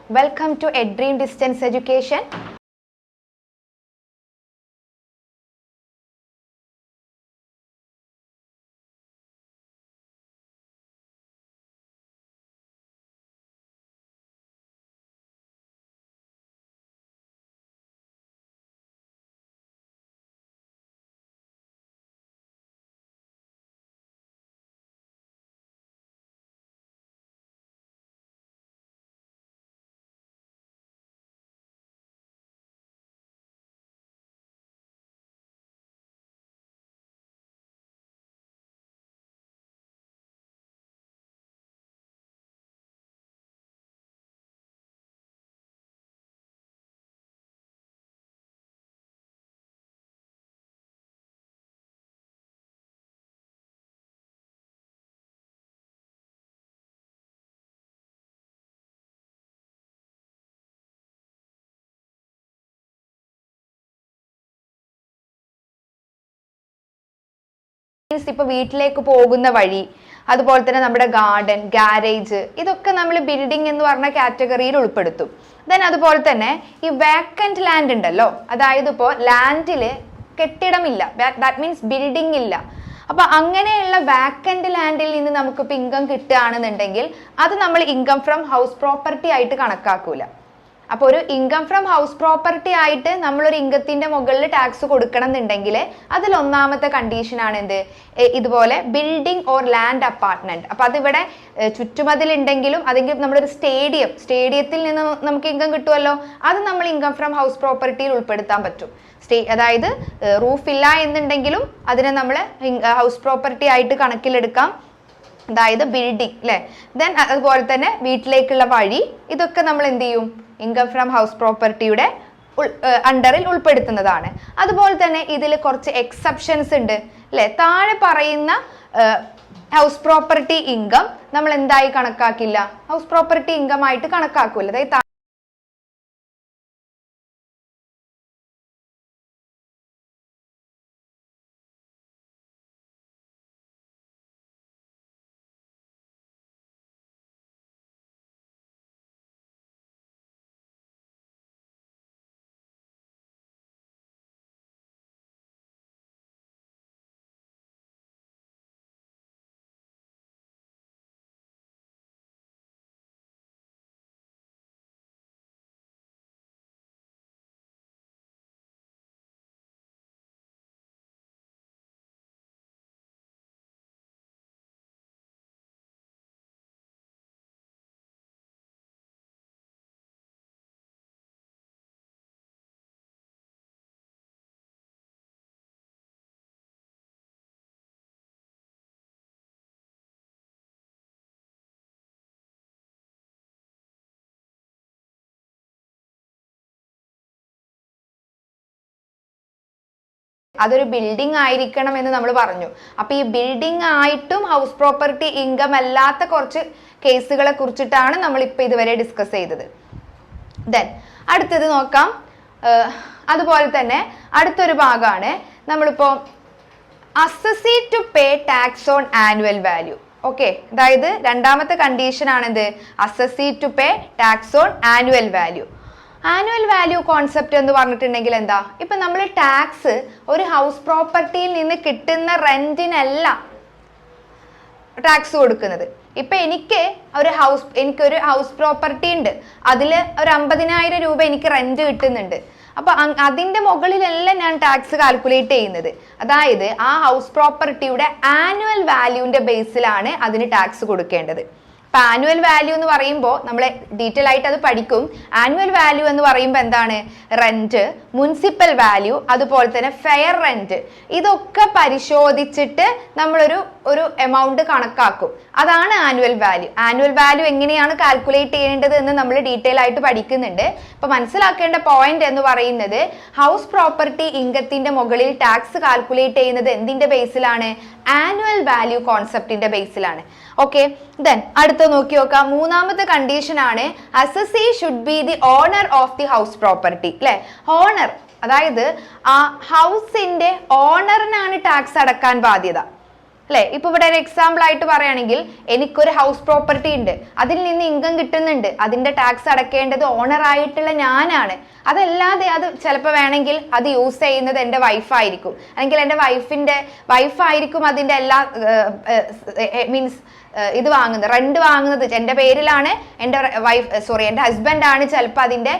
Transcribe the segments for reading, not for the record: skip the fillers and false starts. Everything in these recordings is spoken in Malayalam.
Welcome to EdDream Distance Education. ഇപ്പോൾ വീട്ടിലേക്ക് പോകുന്ന വഴി, അതുപോലെ തന്നെ നമ്മുടെ ഗാർഡൻ, ഗാരേജ്, ഇതൊക്കെ നമ്മൾ ബിൽഡിംഗ് എന്ന് പറഞ്ഞ കാറ്റഗറിയിൽ ഉൾപ്പെടുത്തും. ദെൻ അതുപോലെ തന്നെ ഈ വേക്കന്റ് ലാൻഡ് ഉണ്ടല്ലോ, അതായത് ഇപ്പോൾ ലാൻഡിൽ കെട്ടിടമില്ല, ദാറ്റ് മീൻസ് ബിൽഡിംഗ് ഇല്ല. അപ്പൊ അങ്ങനെയുള്ള വാക്കന്റ് ലാൻഡിൽ നിന്ന് നമുക്കിപ്പോൾ ഇൻകം കിട്ടുകയാണെന്നുണ്ടെങ്കിൽ അത് നമ്മൾ ഇൻകം ഫ്രം ഹൗസ് പ്രോപ്പർട്ടി ആയിട്ട് കണക്കാക്കൂല. അപ്പോൾ ഒരു ഇൻകം ഫ്രം ഹൗസ് പ്രോപ്പർട്ടി ആയിട്ട് നമ്മളൊരു ഇൻകത്തിന്റെ മുകളിൽ ടാക്സ് കൊടുക്കണം എന്നുണ്ടെങ്കിൽ അതിൽ ഒന്നാമത്തെ കണ്ടീഷൻ ആണ് എന്ത്, ഇതുപോലെ ബിൽഡിംഗ് ഓർ ലാൻഡ് അപ്പാർട്ട്മെന്റ്. അപ്പൊ അതിവിടെ ചുറ്റുമതിലുണ്ടെങ്കിലും അതെങ്കിൽ നമ്മളൊരു സ്റ്റേഡിയത്തിൽ നിന്ന് നമുക്ക് ഇൻകം കിട്ടുമല്ലോ, അത് നമ്മൾ ഇൻകം ഫ്രം ഹൗസ് പ്രോപ്പർട്ടിയിൽ ഉൾപ്പെടുത്താൻ പറ്റും. അതായത് റൂഫ് ഇല്ല എന്നുണ്ടെങ്കിലും അതിനെ നമ്മൾ ഹൗസ് പ്രോപ്പർട്ടി ആയിട്ട് കണക്കിലെടുക്കാം, അതായത് ബിൽഡിംഗ് അല്ലെ. ദെൻ അതുപോലെ തന്നെ വീട്ടിലേക്കുള്ള വഴി, ഇതൊക്കെ നമ്മൾ എന്ത് ചെയ്യും, ഇൻകം ഫ്രം ഹൗസ് പ്രോപ്പർട്ടിയുടെ അണ്ടറിൽ ഉൾപ്പെടുത്തുന്നതാണ്. അതുപോലെ തന്നെ ഇതിൽ കുറച്ച് എക്സെപ്ഷൻസ് ഉണ്ട് അല്ലെ. താഴെ പറയുന്ന ഹൗസ് പ്രോപ്പർട്ടി ഇൻകം നമ്മൾ എന്തായി കണക്കാക്കില്ല, ഹൗസ് പ്രോപ്പർട്ടി ഇൻകം ആയിട്ട് കണക്കാക്കൂല. അതായത് അതൊരു ബിൽഡിംഗ് ആയിരിക്കണം എന്ന് നമ്മൾ പറഞ്ഞു. അപ്പൊ ഈ ബിൽഡിംഗ് ആയിട്ടും ഹൗസ് പ്രോപ്പർട്ടി ഇൻകം അല്ലാത്ത കുറച്ച് കേസുകളെ കുറിച്ചിട്ടാണ് നമ്മൾ ഇപ്പൊ ഇതുവരെ ഡിസ്കസ് ചെയ്തത്. ദെൻ അടുത്തത് നോക്കാം. അതുപോലെ തന്നെ അടുത്തൊരു ഭാഗമാണ് നമ്മളിപ്പോ assessee to pay tax on annual value. Okay, അതായത് രണ്ടാമത്തെ കണ്ടീഷൻ ആണെന്ത്, assessee to pay tax on annual value. Annual value concept എന്ന് പറഞ്ഞിട്ടുണ്ടെങ്കിൽ എന്താ, ഇപ്പൊ നമ്മൾ ടാക്സ് ഒരു ഹൗസ് പ്രോപ്പർട്ടിയിൽ നിന്ന് കിട്ടുന്ന റെന്റിനല്ല ടാക്സ് കൊടുക്കുന്നത്. ഇപ്പൊ എനിക്കൊരു ഹൗസ് പ്രോപ്പർട്ടി ഉണ്ട്, അതിൽ ഒരു 50,000 രൂപ എനിക്ക് റെന്റ് കിട്ടുന്നുണ്ട്. അപ്പൊ അതിന്റെ മുകളിലല്ല ഞാൻ ടാക്സ് കാൽക്കുലേറ്റ് ചെയ്യുന്നത്. അതായത് ആ ഹൗസ് പ്രോപ്പർട്ടിയുടെ ആനുവൽ വാല്യൂന്റെ ബേസിലാണ് അതിന് ടാക്സ് കൊടുക്കേണ്ടത്. അപ്പൊ ആനുവൽ വാല്യൂ എന്ന് പറയുമ്പോൾ നമ്മൾ ഡീറ്റെയിൽ ആയിട്ട് അത് പഠിക്കും. ആനുവൽ വാല്യൂ എന്ന് പറയുമ്പോൾ എന്താണ്, റെന്റ്, മുനിസിപ്പൽ വാല്യൂ, അതുപോലെ തന്നെ ഫെയർ റെന്റ്, ഇതൊക്കെ പരിശോധിച്ചിട്ട് നമ്മളൊരു എമൗണ്ട് കണക്കാക്കും. അതാണ് ആനുവൽ വാല്യൂ. ആനുവൽ വാല്യൂ എങ്ങനെയാണ് കാൽക്കുലേറ്റ് ചെയ്യേണ്ടത് എന്ന് നമ്മൾ ഡീറ്റെയിൽ ആയിട്ട് പഠിക്കുന്നുണ്ട്. അപ്പൊ മനസ്സിലാക്കേണ്ട പോയിന്റ് എന്ന് പറയുന്നത്, ഹൗസ് പ്രോപ്പർട്ടി ഇൻകത്തിന്റെ മുകളിൽ ടാക്സ് കാൽക്കുലേറ്റ് ചെയ്യുന്നത് എന്തിന്റെ ബേസിലാണ്, ആനുവൽ വാല്യൂ കോൺസെപ്റ്റിന്റെ ബേസിലാണ്. ഓക്കെ, ദെൻ അടുത്ത നോക്കി നോക്കാം. മൂന്നാമത്തെ കണ്ടീഷൻ ആണ് assessee should be the owner of the house property അല്ലെ. ഓണർ, അതായത് ആ ഹൗസിന്റെ ഓണറിനാണ് ടാക്സ് അടക്കാൻ ബാധ്യത. അല്ലെ? ഇപ്പൊ ഇവിടെ ഒരു എക്സാമ്പിൾ ആയിട്ട് പറയുകയാണെങ്കിൽ എനിക്കൊരു ഹൗസ് പ്രോപ്പർട്ടി ഉണ്ട്, അതിൽ നിന്ന് ഇൻകം കിട്ടുന്നുണ്ട്, അതിന്റെ ടാക്സ് അടക്കേണ്ടത് ഓണർ ആയിട്ടുള്ള ഞാനാണ്. അതല്ലാതെ അത് ചിലപ്പോൾ വേണമെങ്കിൽ അത് യൂസ് ചെയ്യുന്നത് എൻ്റെ വൈഫായിരിക്കും, അല്ലെങ്കിൽ എൻ്റെ വൈഫായിരിക്കും അതിന്റെ എല്ലാ മീൻസ് ഇത് വാങ്ങുന്നത്, റെന്റ് വാങ്ങുന്നത് എൻ്റെ പേരിലാണ്, എൻ്റെ ഹസ്ബൻഡ് ആണ് ചിലപ്പോൾ അതിന്റെ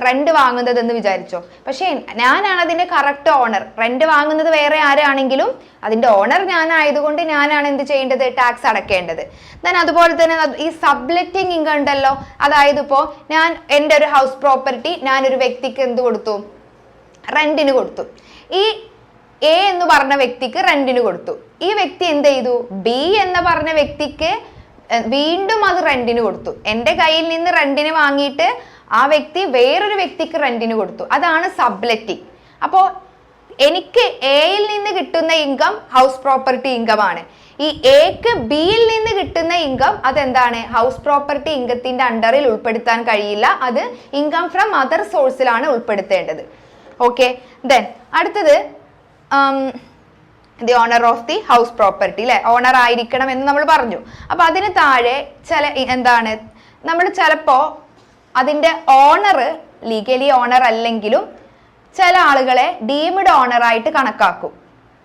റെന്റ് വാങ്ങുന്നത് എന്ന് വിചാരിച്ചോ. പക്ഷെ ഞാനാണ് അതിന്റെ കറക്റ്റ് ഓണർ. റെന്റ് വാങ്ങുന്നത് വേറെ ആരാണെങ്കിലും അതിന്റെ ഓണർ ഞാനായതുകൊണ്ട് ഞാനാണ് എന്ത് ചെയ്യേണ്ടത്? ടാക്സ് അടക്കേണ്ടത്. ദെൻ അതുപോലെ തന്നെ ഈ സബ്ലെറ്റിംഗ് ഇൻകം ഉണ്ടല്ലോ, അതായത് ഇപ്പോ ഞാൻ എൻ്റെ ഒരു ഹൗസ് പ്രോപ്പർട്ടി ഞാൻ ഒരു വ്യക്തിക്ക് എന്ത് കൊടുത്തു? റെന്റിന് കൊടുത്തു. ഈ എ എന്ന് പറഞ്ഞ വ്യക്തിക്ക് റെന്റിന് കൊടുത്തു. ഈ വ്യക്തി എന്ത് ചെയ്തു? ബി എന്ന് പറഞ്ഞ വ്യക്തിക്ക് വീണ്ടും അത് റെന്റിന് കൊടുത്തു. എൻ്റെ കയ്യിൽ നിന്ന് റെന്റിന് വാങ്ങിയിട്ട് ആ വ്യക്തി വേറൊരു വ്യക്തിക്ക് റെന്റിന് കൊടുത്തു. അതാണ് സബ്ലെറ്റിംഗ്. അപ്പോൾ എനിക്ക് എയിൽ നിന്ന് കിട്ടുന്ന ഇൻകം ഹൗസ് പ്രോപ്പർട്ടി ഇൻകം ആണ്. ഈ എക്ക് ബിയിൽ നിന്ന് കിട്ടുന്ന ഇൻകം അതെന്താണ്? ഹൗസ് പ്രോപ്പർട്ടി ഇൻകത്തിന്റെ അണ്ടറിൽ ഉൾപ്പെടുത്താൻ കഴിയില്ല. അത് ഇൻകം ഫ്രം അതർ സോഴ്സിലാണ് ഉൾപ്പെടുത്തേണ്ടത്. ഓക്കെ, ദെൻ അടുത്തത് the owner of the house property, അല്ലെ? ഓണർ ആയിരിക്കണം എന്ന് നമ്മൾ പറഞ്ഞു. അപ്പൊ അതിന് താഴെ എന്താണ്, നമ്മൾ ചിലപ്പോ അതിന്റെ ഓണർ ലീഗലി ഓണർ അല്ലെങ്കിലും ചില ആളുകളെ ഡീംഡ് ഓണർ ആയിട്ട് കണക്കാക്കും.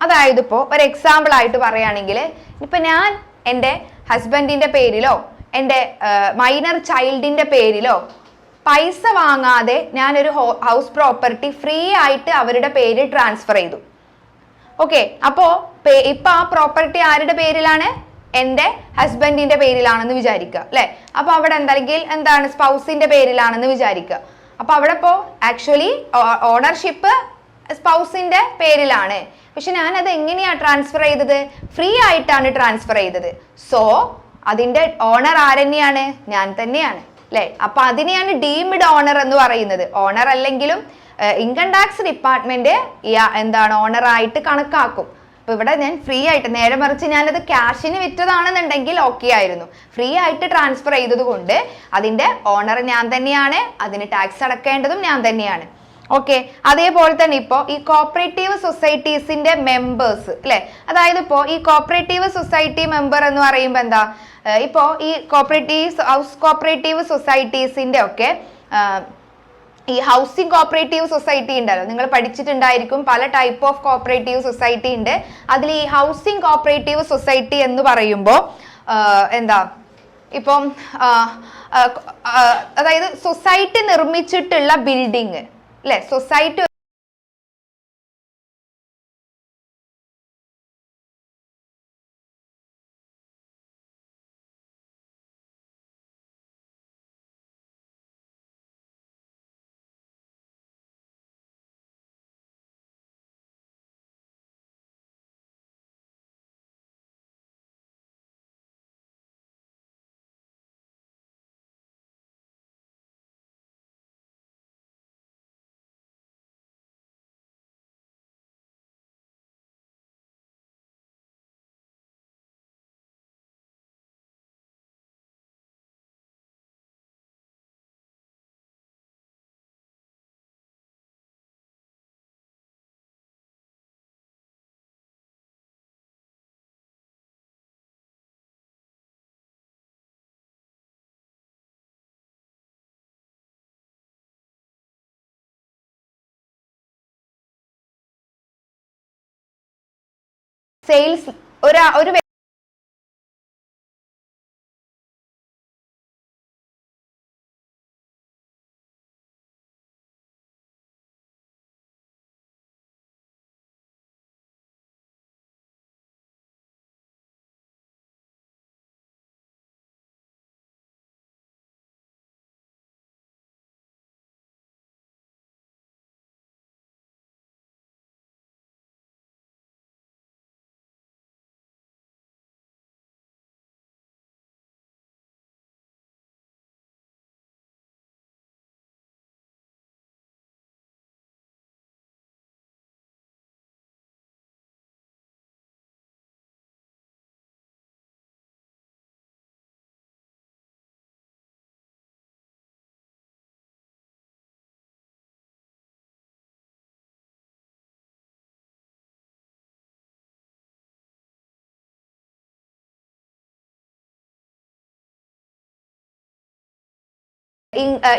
അതായത് ഇപ്പോ ഒരു എക്സാമ്പിൾ ആയിട്ട് പറയുകയാണെങ്കിൽ, ഇപ്പൊ ഞാൻ എൻ്റെ ഹസ്ബൻഡിന്റെ പേരിലോ എൻ്റെ മൈനർ ചൈൽഡിന്റെ പേരിലോ പൈസ വാങ്ങാതെ ഞാനൊരു ഹൗസ് പ്രോപ്പർട്ടി ഫ്രീ ആയിട്ട് അവരുടെ പേരിൽ ട്രാൻസ്ഫർ ചെയ്തു. ഓക്കെ, അപ്പോ ഇപ്പൊ ആ പ്രോപ്പർട്ടി ആരുടെ പേരിലാണ്? എൻ്റെ ഹസ്ബൻഡിന്റെ പേരിലാണെന്ന് വിചാരിക്കുക, അല്ലെ? അപ്പൊ അവിടെ എന്താണ് സ്പൗസിന്റെ പേരിലാണെന്ന് വിചാരിക്കുക. അപ്പൊ അവിടെ ഇപ്പോ ആക്ച്വലി ഓണർഷിപ്പ് സ്പൗസിന്റെ പേരിലാണ്. പക്ഷെ ഞാൻ അത് എങ്ങനെയാ ട്രാൻസ്ഫർ ചെയ്തത്? ഫ്രീ ആയിട്ടാണ് ട്രാൻസ്ഫർ ചെയ്തത്. സോ അതിന്റെ ഓണർ ആരെന്നെയാണ്? ഞാൻ തന്നെയാണ്, അല്ലെ? അപ്പൊ അതിനെയാണ് ഡീംഡ് ഓണർ എന്ന് പറയുന്നത്. ഓണർ അല്ലെങ്കിലും ഇൻകം ടാക്സ് ഡിപ്പാർട്ട്മെന്റ് എന്താണ് ഓണർ ആയിട്ട് കണക്കാക്കും. അപ്പൊ ഇവിടെ ഞാൻ ഫ്രീ ആയിട്ട്, നേരെ മറിച്ച് ഞാനത് ക്യാഷിന് വിറ്റതാണെന്നുണ്ടെങ്കിൽ ഓക്കെ ആയിരുന്നു. ഫ്രീ ആയിട്ട് ട്രാൻസ്ഫർ ചെയ്തത് കൊണ്ട് അതിന്റെ ഓണർ ഞാൻ തന്നെയാണ്, അതിന് ടാക്സ് അടക്കേണ്ടതും ഞാൻ തന്നെയാണ്. ഓക്കെ, അതേപോലെ തന്നെ ഇപ്പോ ഈ കോപ്പറേറ്റീവ് സൊസൈറ്റീസിന്റെ മെമ്പേഴ്സ്, അല്ലെ? അതായത് ഇപ്പോ ഈ കോപ്പറേറ്റീവ് സൊസൈറ്റി മെമ്പർ എന്ന് പറയുമ്പോൾ എന്താ, ഇപ്പോ ഈ ഹൗസ് കോപ്പറേറ്റീവ് സൊസൈറ്റീസിന്റെ ഒക്കെ ഈ ഹൗസിംഗ് കോപ്പറേറ്റീവ് സൊസൈറ്റി ഉണ്ടല്ലോ, നിങ്ങൾ പഠിച്ചിട്ടുണ്ടായിരിക്കും. പല ടൈപ്പ് ഓഫ് കോപ്പറേറ്റീവ് സൊസൈറ്റി ഉണ്ട്. അതിൽ ഈ ഹൗസിംഗ് കോപ്പറേറ്റീവ് സൊസൈറ്റി എന്ന് പറയുമ്പോൾ എന്താ, ഇപ്പം അതായത് സൊസൈറ്റി നിർമ്മിച്ചിട്ടുള്ള ബിൽഡിങ്, അല്ലെ? സൊസൈറ്റി സെയിൽസ് ഒരു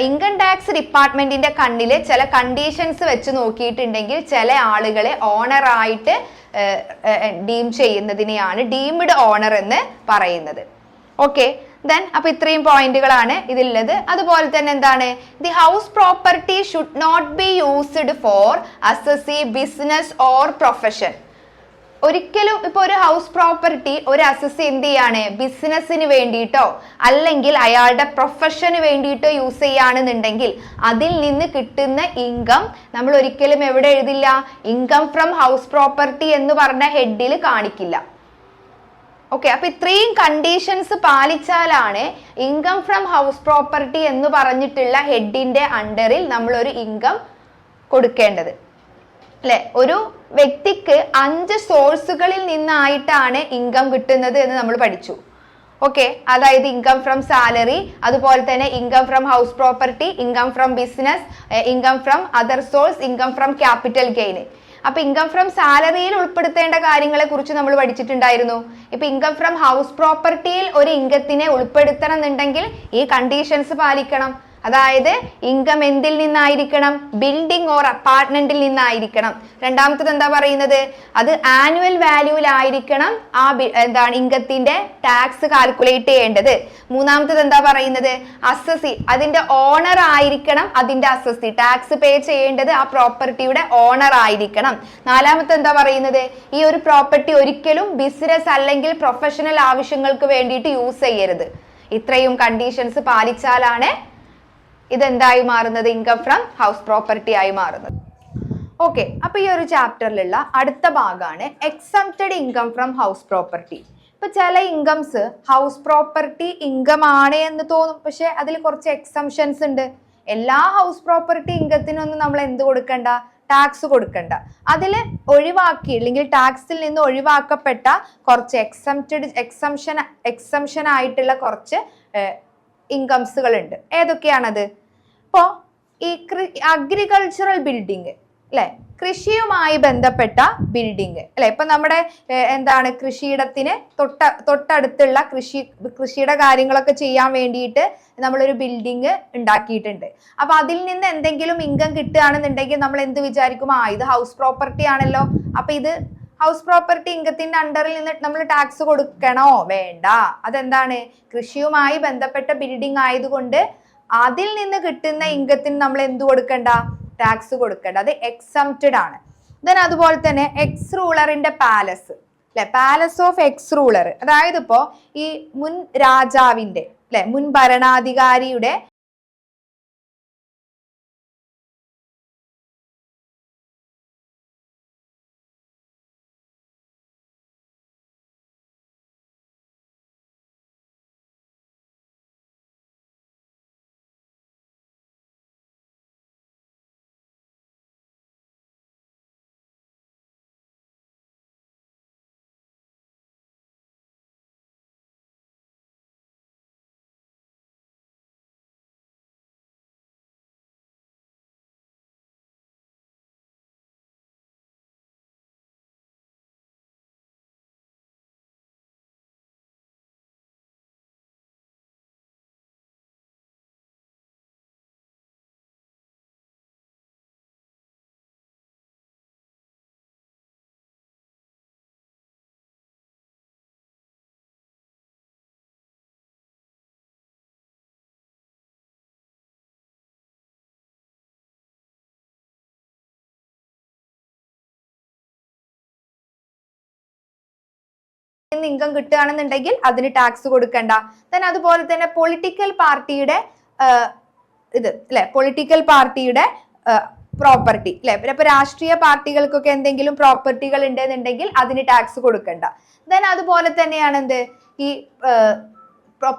ഇൻകം ടാക്സ് ഡിപ്പാർട്ട്മെന്റിന്റെ കണ്ണില് ചില കണ്ടീഷൻസ് വെച്ച് നോക്കിയിട്ടുണ്ടെങ്കിൽ ചില ആളുകളെ ഓണർ ആയിട്ട് ഡീം ചെയ്യുന്നതിനെയാണ് ഡീംഡ് ഓണർ എന്ന് പറയുന്നത്. ഓക്കെ, ദെൻ അപ്പൊ ഇത്രയും പോയിന്റുകളാണ് ഇതിലുള്ളത്. അതുപോലെ തന്നെ എന്താണ്, the house property should not be used for assessee business or profession. ഒരിക്കലും ഇപ്പൊ ഒരു ഹൗസ് പ്രോപ്പർട്ടി ഒരു അസസി എന്ത് ചെയ്യാണ്, ബിസിനസ്സിന് വേണ്ടിയിട്ടോ അല്ലെങ്കിൽ അയാളുടെ പ്രൊഫഷന് വേണ്ടിയിട്ടോ യൂസ് ചെയ്യുകയാണെന്നുണ്ടെങ്കിൽ അതിൽ നിന്ന് കിട്ടുന്ന ഇൻകം നമ്മൾ ഒരിക്കലും എവിടെ എഴുതില്ല, ഇൻകം ഫ്രം ഹൗസ് പ്രോപ്പർട്ടി എന്ന് പറഞ്ഞ ഹെഡിൽ കാണിക്കില്ല. ഓക്കെ, അപ്പൊ ഇത്രയും കണ്ടീഷൻസ് പാലിച്ചാലാണ് ഇൻകം ഫ്രം ഹൗസ് പ്രോപ്പർട്ടി എന്ന് പറഞ്ഞിട്ടുള്ള ഹെഡിന്റെ അണ്ടറിൽ നമ്മൾ ഒരു ഇൻകം കൊടുക്കേണ്ടത് അല്ലെ. ഒരു വ്യക്തിക്ക് 5 സോഴ്സുകളിൽ നിന്നായിട്ടാണ് ഇൻകം കിട്ടുന്നത് എന്ന് നമ്മൾ പഠിച്ചു. ഓക്കെ, അതായത് ഇൻകം ഫ്രം സാലറി, അതുപോലെ തന്നെ income from house property, income from business, income from other source, income from capital gain. അപ്പൊ ഇൻകം ഫ്രം സാലറിയിൽ ഉൾപ്പെടുത്തേണ്ട കാര്യങ്ങളെ കുറിച്ച് നമ്മൾ പഠിച്ചിട്ടുണ്ടായിരുന്നു. ഇപ്പൊ ഇൻകം ഫ്രം ഹൗസ് പ്രോപ്പർട്ടിയിൽ ഒരു ഇൻകത്തിനെ ഉൾപ്പെടുത്തണം എന്നുണ്ടെങ്കിൽ ഈ കണ്ടീഷൻസ് പാലിക്കണം. അതായത് ഇൻകം എന്തിൽ നിന്നായിരിക്കണം, ബിൽഡിംഗ് ഓർ അപ്പാർട്ട്മെന്റിൽ നിന്നായിരിക്കണം. രണ്ടാമത്തത് എന്താ പറയുന്നത്, അത് ആനുവൽ വാല്യൂവിലായിരിക്കണം ആ എന്താണ് ഇൻകത്തിന്റെ ടാക്സ് കാൽക്കുലേറ്റ് ചെയ്യേണ്ടത്. മൂന്നാമത്തത് എന്താ പറയുന്നത്, അസസി, അതിന്റെ ഓണർ ആയിരിക്കണം അതിന്റെ അസസി, ടാക്സ് പേ ചെയ്യേണ്ടത് ആ പ്രോപ്പർട്ടിയുടെ ഓണർ ആയിരിക്കണം. നാലാമത്തെ എന്താ പറയുന്നത്, ഈ ഒരു പ്രോപ്പർട്ടി ഒരിക്കലും ബിസിനസ് അല്ലെങ്കിൽ പ്രൊഫഷണൽ ആവശ്യങ്ങൾക്ക് വേണ്ടിയിട്ട് യൂസ് ചെയ്യരുത്. ഇത്രയും കണ്ടീഷൻസ് പാലിച്ചാലാണ് ഇതെന്തായി മാറുന്നത്, ഇൻകം ഫ്രം ഹൗസ് പ്രോപ്പർട്ടി ആയി മാറുന്നത്. ഓക്കെ, അപ്പൊ ഈ ഒരു ചാപ്റ്ററിലുള്ള അടുത്ത ഭാഗമാണ് exempted income from house property. ഇപ്പൊ ചില ഇൻകംസ് ഹൗസ് പ്രോപ്പർട്ടി ഇൻകം ആണ് എന്ന് തോന്നും, പക്ഷെ അതിൽ കുറച്ച് എക്സംഷൻസ് ഉണ്ട്. എല്ലാ ഹൗസ് പ്രോപ്പർട്ടി ഇൻകത്തിനൊന്നും നമ്മൾ എന്ത് കൊടുക്കണ്ട, ടാക്സ് കൊടുക്കണ്ട. അതിൽ ഒഴിവാക്കി അല്ലെങ്കിൽ ടാക്സിൽ നിന്ന് ഒഴിവാക്കപ്പെട്ട കുറച്ച് എക്സംഷൻ ആയിട്ടുള്ള കുറച്ച് ഇൻകംസുകൾ ഉണ്ട്. ഏതൊക്കെയാണത്? ഇപ്പോ ഈ അഗ്രികൾച്ചറൽ ബിൽഡിങ് അല്ലെ, കൃഷിയുമായി ബന്ധപ്പെട്ട ബിൽഡിങ് അല്ലെ. ഇപ്പൊ നമ്മുടെ എന്താണ് കൃഷിയിടത്തിന് തൊട്ടടുത്തുള്ള കൃഷിയുടെ കാര്യങ്ങളൊക്കെ ചെയ്യാൻ വേണ്ടിയിട്ട് നമ്മളൊരു ബിൽഡിങ് ഉണ്ടാക്കിയിട്ടുണ്ട്. അപ്പൊ അതിൽ നിന്ന് എന്തെങ്കിലും ഇൻകം കിട്ടുകയാണെന്നുണ്ടെങ്കിൽ നമ്മൾ എന്ത് വിചാരിക്കും, ഇത് ഹൗസ് പ്രോപ്പർട്ടി ആണല്ലോ, അപ്പൊ ഇത് ഹൗസ് പ്രോപ്പർട്ടി ഇൻകത്തിന്റെ അണ്ടറിൽ നിന്ന് നമ്മൾ ടാക്സ് കൊടുക്കണോ? വേണ്ട. അതെന്താണ്, കൃഷിയുമായി ബന്ധപ്പെട്ട ബിൽഡിംഗ് ആയതുകൊണ്ട് അതിൽ നിന്ന് കിട്ടുന്ന ഇൻകത്തിന് നമ്മൾ എന്ത് കൊടുക്കണ്ട, ടാക്സ് കൊടുക്കണ്ട. അത് എക്സംപ്റ്റഡ് ആണ്. ദെൻ അതുപോലെ തന്നെ എക്സ് റൂളറിന്റെ പാലസ് അല്ലെ, പാലസ് ഓഫ് എക്സ് റൂളർ, അതായത് ഇപ്പോ ഈ മുൻ രാജാവിന്റെ അല്ലെ, മുൻ ഭരണാധികാരിയുടെ ഇൻകം കിട്ടുകയാണെന്നുണ്ടെങ്കിൽ അതിന് ടാക്സ് കൊടുക്കണ്ട. ദെൻ അതുപോലെ തന്നെ പൊളിറ്റിക്കൽ പാർട്ടിയുടെ ഇത് അല്ലെ, പൊളിറ്റിക്കൽ പാർട്ടിയുടെ പ്രോപ്പർട്ടി അല്ലെ, ഇപ്പൊ രാഷ്ട്രീയ പാർട്ടികൾക്കൊക്കെ എന്തെങ്കിലും പ്രോപ്പർട്ടികൾ ഉണ്ടെന്നുണ്ടെങ്കിൽ അതിന് ടാക്സ് കൊടുക്കണ്ട. ദെൻ അതുപോലെ തന്നെയാണ് എന്ത്, ഈ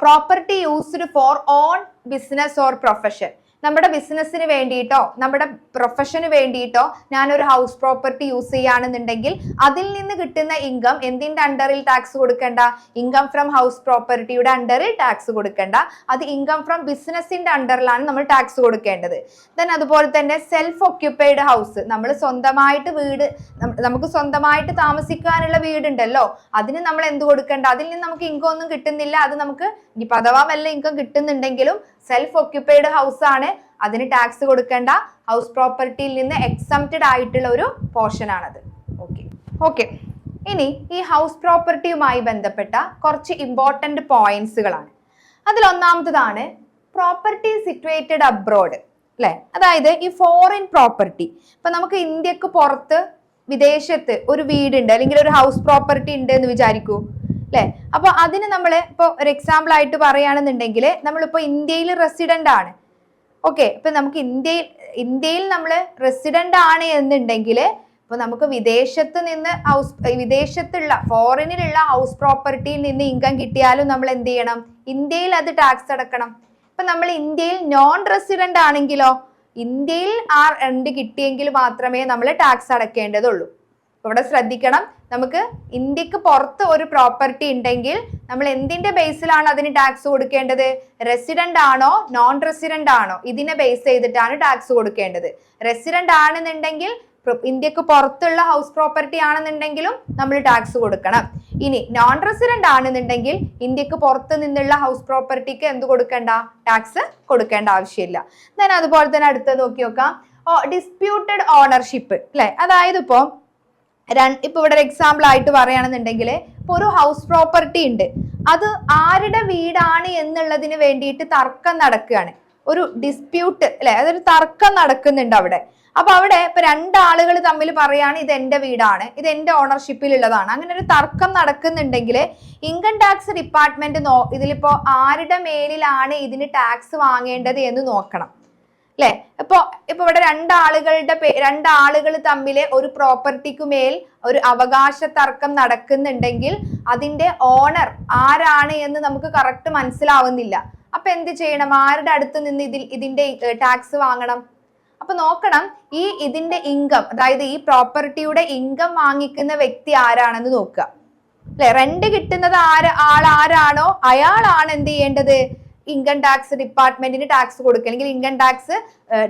property used for own business or profession. നമ്മുടെ ബിസിനസ്സിന് വേണ്ടിയിട്ടോ നമ്മുടെ പ്രൊഫഷന് വേണ്ടിയിട്ടോ ഞാനൊരു ഹൗസ് പ്രോപ്പർട്ടി യൂസ് ചെയ്യുകയാണെന്നുണ്ടെങ്കിൽ അതിൽ നിന്ന് കിട്ടുന്ന ഇൻകം എന്തിന്റെ അണ്ടറിൽ ടാക്സ് കൊടുക്കണ്ട, ഇൻകം ഫ്രം ഹൗസ് പ്രോപ്പർട്ടിയുടെ അണ്ടറിൽ ടാക്സ് കൊടുക്കണ്ട. അത് ഇൻകം ഫ്രം ബിസിനസിന്റെ അണ്ടറിലാണ് നമ്മൾ ടാക്സ് കൊടുക്കേണ്ടത്. ദെൻ അതുപോലെ തന്നെ സെൽഫ് ഒക്യുപ്പൈഡ് ഹൗസ്, നമ്മൾ സ്വന്തമായിട്ട് വീട്, നമുക്ക് സ്വന്തമായിട്ട് താമസിക്കാനുള്ള വീടുണ്ടല്ലോ, അതിന് നമ്മൾ എന്ത് കൊടുക്കണ്ട, അതിൽ നിന്ന് നമുക്ക് ഇൻകം ഒന്നും കിട്ടുന്നില്ല. അത് നമുക്ക് ഇനി അഥവാ വല്ല ഇൻകം കിട്ടുന്നുണ്ടെങ്കിലും സെൽഫ് ഒക്യുപ്പൈഡ് ഹൗസ് ആണ്, അതിന് ടാക്സ് കൊടുക്കേണ്ട. ഹൗസ് പ്രോപ്പർട്ടിയിൽ നിന്ന് എക്സംപ്റ്റഡ് ആയിട്ടുള്ള ഒരു പോർഷൻ ആണത്. ഓക്കെ ഇനി ഈ ഹൗസ് പ്രോപ്പർട്ടിയുമായി ബന്ധപ്പെട്ട കുറച്ച് ഇമ്പോർട്ടന്റ് പോയിന്റ്സുകളാണ്. അതിലൊന്നാമത്തതാണ് പ്രോപ്പർട്ടി സിറ്റുവേറ്റഡ് അബ്രോഡ്, അല്ലെ? അതായത് ഈ ഫോറിൻ പ്രോപ്പർട്ടി. ഇപ്പൊ നമുക്ക് ഇന്ത്യക്ക് പുറത്ത് വിദേശത്ത് ഒരു വീടുണ്ട് അല്ലെങ്കിൽ ഒരു ഹൗസ് പ്രോപ്പർട്ടി ഉണ്ട് എന്ന് വിചാരിക്കൂ, അല്ലെ? അപ്പൊ അതിന് നമ്മൾ ഇപ്പൊ ഒരു എക്സാമ്പിൾ ആയിട്ട് പറയുകയാണെന്നുണ്ടെങ്കിൽ നമ്മളിപ്പോ ഇന്ത്യയിൽ റെസിഡന്റ് ആണ്. ഓക്കെ, ഇപ്പൊ നമുക്ക് ഇന്ത്യയിൽ നമ്മൾ റെസിഡന്റ് ആണ് എന്നുണ്ടെങ്കിൽ ഇപ്പൊ നമുക്ക് വിദേശത്തുള്ള ഫോറിനിലുള്ള ഹൗസ് പ്രോപ്പർട്ടിയിൽ നിന്ന് ഇൻകം കിട്ടിയാലും നമ്മൾ എന്ത് ചെയ്യണം? ഇന്ത്യയിൽ അത് ടാക്സ് അടക്കണം. ഇപ്പൊ നമ്മൾ ഇന്ത്യയിൽ നോൺ റെസിഡന്റ് ആണെങ്കിലോ ഇന്ത്യയിൽ ആ റെന്റ് കിട്ടിയെങ്കിൽ മാത്രമേ നമ്മൾ ടാക്സ് അടക്കേണ്ടതുള്ളൂ. ഇവിടെ ശ്രദ്ധിക്കണം, നമുക്ക് ഇന്ത്യക്ക് പുറത്ത് ഒരു പ്രോപ്പർട്ടി ഉണ്ടെങ്കിൽ നമ്മൾ എന്തിന്റെ ബേസിലാണ് അതിന് ടാക്സ് കൊടുക്കേണ്ടത്? റെസിഡന്റ് ആണോ നോൺ റെസിഡന്റ് ആണോ ഇതിനെ ബേസ് ചെയ്തിട്ടാണ് ടാക്സ് കൊടുക്കേണ്ടത്. റെസിഡന്റ് ആണെന്നുണ്ടെങ്കിൽ ഇന്ത്യക്ക് പുറത്തുള്ള ഹൗസ് പ്രോപ്പർട്ടി ആണെന്നുണ്ടെങ്കിലും നമ്മൾ ടാക്സ് കൊടുക്കണം. ഇനി നോൺ റെസിഡന്റ് ആണെന്നുണ്ടെങ്കിൽ ഇന്ത്യക്ക് പുറത്ത് നിന്നുള്ള ഹൗസ് പ്രോപ്പർട്ടിക്ക് എന്ത് കൊടുക്കണ്ട? ടാക്സ് കൊടുക്കേണ്ട ആവശ്യമില്ല. then അതുപോലെ തന്നെ അടുത്തത് നോക്കി നോക്കാം, ഡിസ്പ്യൂട്ടഡ് ഓണർഷിപ്പ്, അല്ലെ? അതായത് ഇപ്പൊ ഇവിടെ ഒരു എക്സാമ്പിൾ ആയിട്ട് പറയുകയാണെന്നുണ്ടെങ്കിൽ ഇപ്പൊ ഒരു ഹൗസ് പ്രോപ്പർട്ടി ഉണ്ട്, അത് ആരുടെ വീടാണ് എന്നുള്ളതിന് വേണ്ടിയിട്ട് തർക്കം നടക്കുകയാണ്, ഒരു ഡിസ്പ്യൂട്ട്, അല്ലെ? അതൊരു തർക്കം നടക്കുന്നുണ്ട് അവിടെ. അപ്പൊ അവിടെ ഇപ്പൊ രണ്ടാളുകൾ തമ്മിൽ പറയാണ് ഇത് എന്റെ വീടാണ്, ഇത് എന്റെ ഓണർഷിപ്പിൽ ഉള്ളതാണ്. അങ്ങനെ ഒരു തർക്കം നടക്കുന്നുണ്ടെങ്കിൽ ഇൻകം ടാക്സ് ഡിപ്പാർട്ട്മെന്റ് ഇതിലിപ്പോ ആരുടെ മേലിലാണ് ഇതിന് ടാക്സ് വാങ്ങേണ്ടത് എന്ന് നോക്കണം, അല്ലെ? ഇപ്പൊ ഇവിടെ രണ്ടാളുകൾ തമ്മിൽ ഒരു പ്രോപ്പർട്ടിക്ക് മേൽ ഒരു അവകാശ തർക്കം നടക്കുന്നുണ്ടെങ്കിൽ അതിന്റെ ഓണർ ആരാണ് എന്ന് നമുക്ക് കറക്റ്റ് മനസ്സിലാവുന്നില്ല. അപ്പൊ എന്ത് ചെയ്യണം? ആരുടെ അടുത്ത് നിന്ന് ഇതിന്റെ ടാക്സ് വാങ്ങണം? അപ്പൊ നോക്കണം, ഇതിന്റെ ഇൻകം, അതായത് ഈ പ്രോപ്പർട്ടിയുടെ ഇൻകം വാങ്ങിക്കുന്ന വ്യക്തി ആരാണെന്ന് നോക്കുക, അല്ലെ? റെന്റ് കിട്ടുന്നത് ആരാണോ അയാളാണ് എന്ത് ചെയ്യേണ്ടത്? ഇൻകം ടാക്സ് ഡിപ്പാർട്ട്മെന്റിന് ടാക്സ് കൊടുക്കുക, അല്ലെങ്കിൽ ഇൻകം ടാക്സ്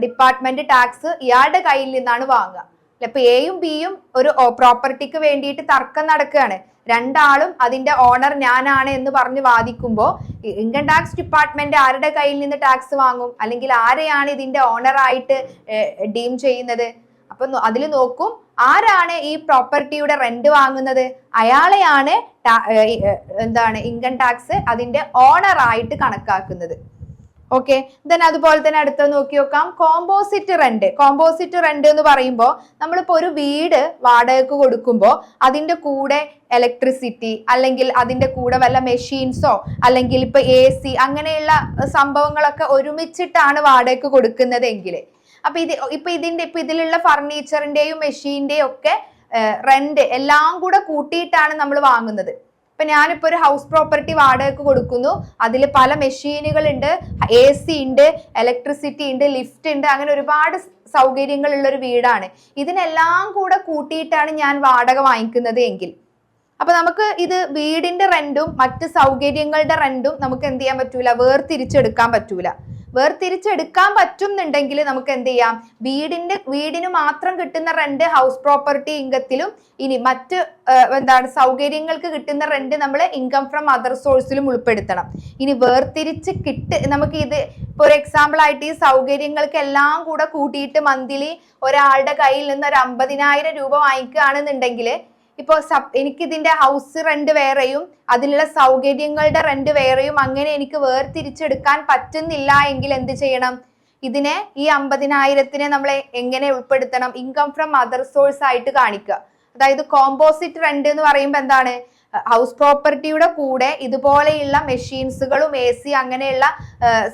ഡിപ്പാർട്ട്മെന്റ് ടാക്സ് ഇയാളുടെ കയ്യിൽ നിന്നാണ് വാങ്ങുക. ഇപ്പൊ എയും ബിയും ഒരു പ്രോപ്പർട്ടിക്ക് വേണ്ടിയിട്ട് തർക്കം നടക്കുകയാണ്. രണ്ടാളും അതിന്റെ ഓണർ ഞാനാണ് എന്ന് പറഞ്ഞ് വാദിക്കുമ്പോൾ ഇൻകം ടാക്സ് ഡിപ്പാർട്ട്മെന്റ് ആരുടെ കയ്യിൽ നിന്ന് ടാക്സ് വാങ്ങും? അല്ലെങ്കിൽ ആരെയാണ് ഇതിന്റെ ഓണർ ആയിട്ട് ഡീം ചെയ്യുന്നത്? അപ്പൊ അതിൽ നോക്കും, ആരാണ് ഈ പ്രോപ്പർട്ടിയുടെ റെന്റ് വാങ്ങുന്നത്? അയാളെയാണ് ഇൻകം ടാക്സ് അതിന്റെ ഓണർ ആയിട്ട് കണക്കാക്കുന്നത്. ഓക്കെ, ദെൻ അതുപോലെ തന്നെ അടുത്ത നോക്കി നോക്കാം, കോമ്പോസിറ്റ് റെന്റ് എന്ന് പറയുമ്പോൾ നമ്മളിപ്പോ ഒരു വീട് വാടകയ്ക്ക് കൊടുക്കുമ്പോൾ അതിന്റെ കൂടെ ഇലക്ട്രിസിറ്റി അല്ലെങ്കിൽ അതിന്റെ കൂടെ വല്ല മെഷീൻസോ അല്ലെങ്കിൽ ഇപ്പൊ AC അങ്ങനെയുള്ള സംഭവങ്ങളൊക്കെ ഒരുമിച്ചിട്ടാണ് വാടകയ്ക്ക് കൊടുക്കുന്നത് എങ്കിൽ അപ്പൊ ഇതിലുള്ള ഫർണിച്ചറിന്റെയും മെഷീന്റെയും ഒക്കെ റെന്റ് എല്ലാം കൂടെ കൂട്ടിയിട്ടാണ് നമ്മൾ വാങ്ങുന്നത്. ഇപ്പൊ ഞാനിപ്പോ ഒരു ഹൗസ് പ്രോപ്പർട്ടി വാടകയ്ക്ക് കൊടുക്കുന്നു, അതിൽ പല മെഷീനുകൾ ഉണ്ട്, AC ഉണ്ട്, ഇലക്ട്രിസിറ്റി ഉണ്ട്, ലിഫ്റ്റ് ഉണ്ട്, അങ്ങനെ ഒരുപാട് സൗകര്യങ്ങൾ ഉള്ള ഒരു വീടാണ്. ഇതിനെല്ലാം കൂടെ കൂട്ടിയിട്ടാണ് ഞാൻ വാടക വാങ്ങിക്കുന്നത് എങ്കിൽ അപ്പൊ നമുക്ക് ഇത് വീടിന്റെ റെന്റും മറ്റ് സൗകര്യങ്ങളുടെ റെന്റും നമുക്ക് എന്ത് ചെയ്യാൻ പറ്റൂല? വേർതിരിച്ചെടുക്കാൻ പറ്റൂല. വേർതിരിച്ചെടുക്കാൻ പറ്റുന്നുണ്ടെങ്കിൽ നമുക്ക് എന്ത് ചെയ്യാം? വീടിന് മാത്രം കിട്ടുന്ന റെന്റ് ഹൗസ് പ്രോപ്പർട്ടി ഇൻകത്തിലും ഇനി മറ്റ് സൗകര്യങ്ങൾക്ക് കിട്ടുന്ന റെന്റ് നമ്മൾ ഇൻകം ഫ്രം അതർ സോഴ്സിലും ഉൾപ്പെടുത്തണം. ഇനി വേർതിരിച്ച് നമുക്ക് ഇത് ഇപ്പൊ ഒരു എക്സാമ്പിൾ ആയിട്ട് ഈ സൗകര്യങ്ങൾക്ക് എല്ലാം കൂടെ കൂട്ടിയിട്ട് മന്ത്ലി ഒരാളുടെ കയ്യിൽ നിന്ന് ഒരു 50,000 രൂപ വാങ്ങിക്കുകയാണെന്നുണ്ടെങ്കിൽ ഇപ്പൊ എനിക്ക് ഇതിന്റെ ഹൗസ് റെന്റ് വേറെയും അതിലുള്ള സൗകര്യങ്ങളുടെ റെന്റ് വേറെയും അങ്ങനെ എനിക്ക് വേർതിരിച്ചെടുക്കാൻ പറ്റുന്നില്ല എങ്കിൽ എന്ത് ചെയ്യണം? ഇതിനെ ഈ 50,000-നെ നമ്മൾ എങ്ങനെ ഉൾപ്പെടുത്തണം? ഇൻകം ഫ്രം അതർ സോഴ്സ് ആയിട്ട് കാണിക്കുക. അതായത് കോമ്പോസിറ്റ് റെന്റ് എന്ന് പറയുമ്പോൾ എന്താണ്? ഹൗസ് പ്രോപ്പർട്ടിയുടെ കൂടെ ഇതുപോലെയുള്ള മെഷീൻസുകളും AC അങ്ങനെയുള്ള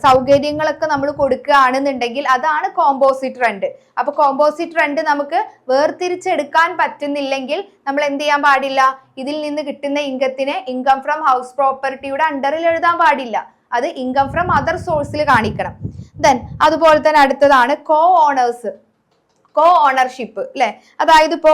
സൗകര്യങ്ങളൊക്കെ നമ്മൾ കൊടുക്കുകയാണെന്നുണ്ടെങ്കിൽ അതാണ് കോമ്പോസിറ്റ് റെന്റ്. അപ്പൊ കോമ്പോസിറ്റ് റെന്റ് നമുക്ക് വേർതിരിച്ചെടുക്കാൻ പറ്റുന്നില്ലെങ്കിൽ നമ്മൾ എന്ത് ചെയ്യാൻ പാടില്ല? ഇതിൽ നിന്ന് കിട്ടുന്ന ഇൻകത്തിനെ ഇൻകം ഫ്രം ഹൗസ് പ്രോപ്പർട്ടിയുടെ അണ്ടറിൽ എഴുതാൻ പാടില്ല. അത് ഇൻകം ഫ്രം അതർ സോഴ്സിൽ കാണിക്കണം. ദെൻ അതുപോലെ തന്നെ അടുത്തതാണ് കോ ഓണർഷിപ്പ്, അല്ലെ? അതായത് ഇപ്പോ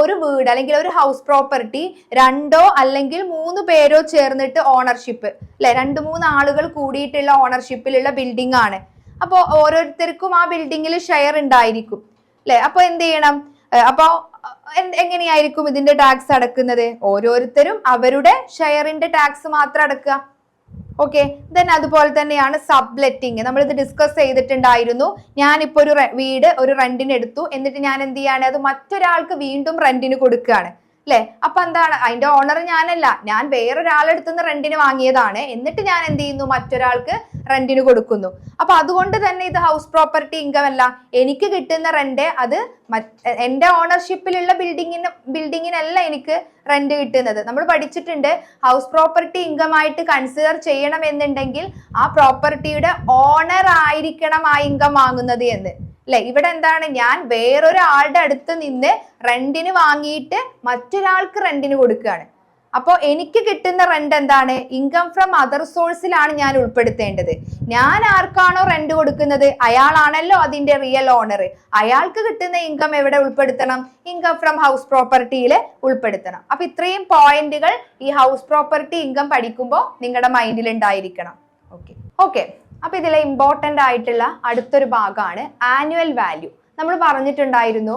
ഒരു വീട് അല്ലെങ്കിൽ ഒരു ഹൗസ് പ്രോപ്പർട്ടി 2 അല്ലെങ്കിൽ 3 പേരോ ചേർന്നിട്ട് ഓണർഷിപ്പ്, അല്ലെ? 2-3 ആളുകൾ കൂടിയിട്ടുള്ള ഓണർഷിപ്പിലുള്ള ബിൽഡിംഗ് ആണ്. അപ്പോ ഓരോരുത്തർക്കും ആ ബിൽഡിങ്ങിൽ ഷെയർ ഉണ്ടായിരിക്കും, അല്ലെ? അപ്പൊ എന്ത് ചെയ്യണം? അപ്പോ എങ്ങനെയായിരിക്കും ഇതിന്റെ ടാക്സ് അടക്കുന്നത്? ഓരോരുത്തരും അവരുടെ ഷെയറിന്റെ ടാക്സ് മാത്രം അടക്കുക. ഓക്കെ. ദെൻ അതുപോലെ തന്നെയാണ് സബ്ലെറ്റിംഗ്. നമ്മൾ ഇത് ഡിസ്കസ് ചെയ്തിട്ടുണ്ടായിരുന്നു. ഞാനിപ്പോ ഒരു വീട് ഒരു റെന്റിന് എടുത്തു, എന്നിട്ട് ഞാൻ എന്ത് ചെയ്യാണ്, അത് മറ്റൊരാൾക്ക് വീണ്ടും റെന്റിന് കൊടുക്കുകയാണ് അല്ലെ. അപ്പൊ എന്താണ്, അതിന്റെ ഓണർ ഞാനല്ല, ഞാൻ വേറൊരാളെടുത്ത് നിന്ന് റെന്റിന് വാങ്ങിയതാണ്, എന്നിട്ട് ഞാൻ എന്ത് ചെയ്യുന്നു, മറ്റൊരാൾക്ക് റെന്റിന് കൊടുക്കുന്നു. അപ്പൊ അതുകൊണ്ട് തന്നെ ഇത് ഹൗസ് പ്രോപ്പർട്ടി ഇൻകം അല്ല. എനിക്ക് കിട്ടുന്ന റെന്റ് അത് എന്റെ ഓണർഷിപ്പിലുള്ള ബിൽഡിങ്ങിനല്ല എനിക്ക് റെന്റ് കിട്ടുന്നത്. നമ്മൾ പഠിച്ചിട്ടുണ്ട്, ഹൗസ് പ്രോപ്പർട്ടി ഇൻകം ആയിട്ട് കൺസിഡർ ചെയ്യണം എന്നുണ്ടെങ്കിൽ ആ പ്രോപ്പർട്ടിയുടെ ഓണർ ആയിരിക്കണം ആ ഇൻകം വാങ്ങുന്നത് എന്ന് അല്ലെ. ഇവിടെ എന്താണ്, ഞാൻ വേറൊരാളുടെ അടുത്ത് നിന്ന് റെന്റിന് വാങ്ങിയിട്ട് മറ്റൊരാൾക്ക് റെന്റിന് കൊടുക്കുകയാണ്. അപ്പോൾ എനിക്ക് കിട്ടുന്ന റെന്റ് എന്താണ്, ഇൻകം ഫ്രം അതർ സോഴ്സിലാണ് ഞാൻ ഉൾപ്പെടുത്തേണ്ടത്. ഞാൻ ആർക്കാണോ റെന്റ് കൊടുക്കുന്നത് അയാളാണല്ലോ അതിന്റെ റിയൽ ഓണർ. അയാൾക്ക് കിട്ടുന്ന ഇൻകം എവിടെ ഉൾപ്പെടുത്തണം, ഇൻകം ഫ്രം ഹൗസ് പ്രോപ്പർട്ടിയിൽ ഉൾപ്പെടുത്തണം. അപ്പൊ ഇത്രയും പോയിന്റുകൾ ഈ ഹൗസ് പ്രോപ്പർട്ടി ഇൻകം പഠിക്കുമ്പോൾ നിങ്ങളുടെ മൈൻഡിൽ ഉണ്ടായിരിക്കണം. ഓക്കെ. അപ്പൊ ഇതിലെ ഇമ്പോർട്ടന്റ് ആയിട്ടുള്ള അടുത്തൊരു ഭാഗമാണ് ആനുവൽ വാല്യൂ. നമ്മൾ പറഞ്ഞിട്ടുണ്ടായിരുന്നു,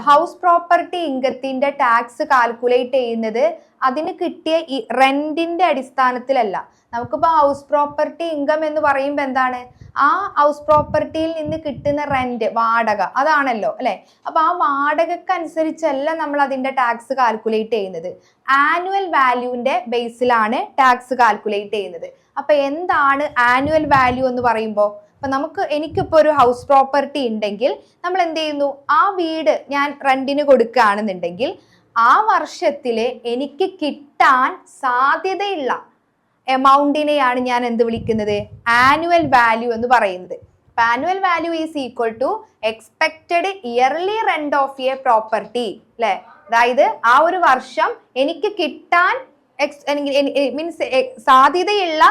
ഹൗസ് പ്രോപ്പർട്ടി ഇൻകത്തിന്റെ ടാക്സ് കാൽക്കുലേറ്റ് ചെയ്യുന്നത് അതിന് കിട്ടിയ ഈ റെന്റിന്റെ അടിസ്ഥാനത്തിലല്ല. നമുക്കിപ്പോ ഹൗസ് പ്രോപ്പർട്ടി ഇൻകം എന്ന് പറയുമ്പോൾ എന്താണ്, ആ ഹൗസ് പ്രോപ്പർട്ടിയിൽ നിന്ന് കിട്ടുന്ന റെന്റ്, വാടക, അതാണല്ലോ അല്ലെ. അപ്പൊ ആ വാടകക്കനുസരിച്ചല്ല നമ്മൾ അതിന്റെ ടാക്സ് കാൽക്കുലേറ്റ് ചെയ്യുന്നത്. ആനുവൽ വാല്യൂവിന്റെ ബേസിലാണ് ടാക്സ് കാൽക്കുലേറ്റ് ചെയ്യുന്നത്. അപ്പൊ എന്താണ് ആനുവൽ വാല്യൂ എന്ന് പറയുമ്പോൾ, അപ്പൊ എനിക്കിപ്പോ ഒരു ഹൗസ് പ്രോപ്പർട്ടി ഉണ്ടെങ്കിൽ നമ്മൾ എന്ത് ചെയ്യുന്നു, ആ വീട് ഞാൻ റെന്റിന് കൊടുക്കുകയാണെന്നുണ്ടെങ്കിൽ ആ വർഷത്തില് എനിക്ക് കിട്ടാൻ സാധ്യതയുള്ള എമൗണ്ടിനെയാണ് ഞാൻ എന്ത് വിളിക്കുന്നത്, ആനുവൽ വാല്യൂ എന്ന് പറയുന്നത്. Annual value is equal to expected yearly rent of a property അല്ലെ. അതായത് ആ ഒരു വർഷം എനിക്ക് കിട്ടാൻ മീൻസ് സാധ്യതയുള്ള